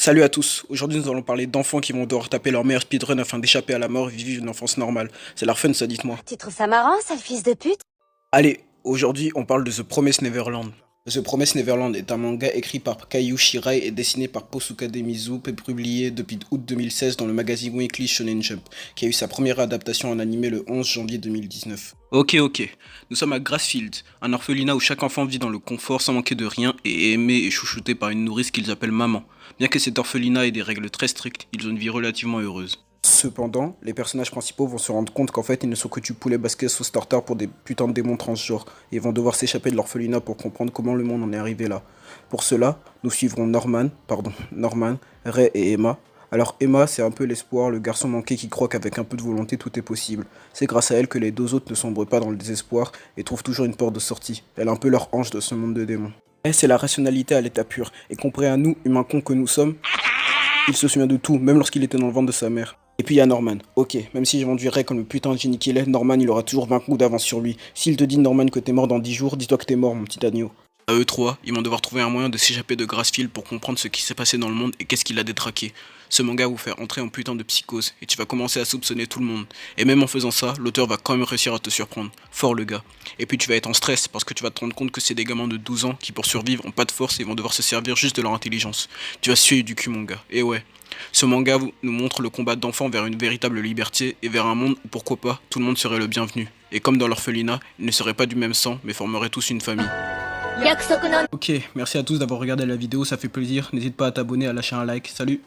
Salut à tous, aujourd'hui nous allons parler d'enfants qui vont devoir taper leur meilleur speedrun afin d'échapper à la mort et vivre une enfance normale. C'est leur fun ça, dites-moi. Tu trouves ça marrant, sale fils de pute? Allez, aujourd'hui on parle de The Promised Neverland. The Promised Neverland est un manga écrit par Kaiyu Shirai et dessiné par Posukade Mizu, publié depuis août 2016 dans le magazine Weekly Shonen Jump, qui a eu sa première adaptation en animé le 11 janvier 2019. Ok, nous sommes à Grassfield, un orphelinat où chaque enfant vit dans le confort sans manquer de rien et est aimé et chouchouté par une nourrice qu'ils appellent maman. Bien que cet orphelinat ait des règles très strictes, ils ont une vie relativement heureuse. Cependant, les personnages principaux vont se rendre compte qu'en fait ils ne sont que du poulet basket sauce tartare pour des putains de démons transgenres et vont devoir s'échapper de l'orphelinat pour comprendre comment le monde en est arrivé là. Pour cela, nous suivrons Norman, Ray et Emma. Alors Emma, c'est un peu l'espoir, le garçon manqué qui croit qu'avec un peu de volonté tout est possible. C'est grâce à elle que les deux autres ne sombrent pas dans le désespoir et trouvent toujours une porte de sortie. Elle est un peu leur ange de ce monde de démons. Elle, c'est la rationalité à l'état pur, et comparé à nous, humains cons que nous sommes, il se souvient de tout, même lorsqu'il était dans le ventre de sa mère. Et puis il y a Norman. Ok, même si je m'enduirais comme le putain de génie qu'il est, Norman il aura toujours 20 coups d'avance sur lui. S'il te dit Norman que t'es mort dans 10 jours, dis-toi que t'es mort mon petit agneau. À eux trois, ils vont devoir trouver un moyen de s'échapper de Grassfield pour comprendre ce qui s'est passé dans le monde et qu'est-ce qui l'a détraqué. Ce manga va vous faire entrer en putain de psychose et tu vas commencer à soupçonner tout le monde. Et même en faisant ça, l'auteur va quand même réussir à te surprendre. Fort le gars. Et puis tu vas être en stress parce que tu vas te rendre compte que c'est des gamins de 12 ans qui pour survivre ont pas de force et vont devoir se servir juste de leur intelligence. Tu vas suer du cul mon gars. Et ouais. Ce manga nous montre le combat d'enfants vers une véritable liberté et vers un monde où pourquoi pas tout le monde serait le bienvenu. Et comme dans l'orphelinat, ils ne seraient pas du même sang mais formeraient tous une famille. Ok, merci à tous d'avoir regardé la vidéo, ça fait plaisir. N'hésite pas à t'abonner, à lâcher un like. Salut.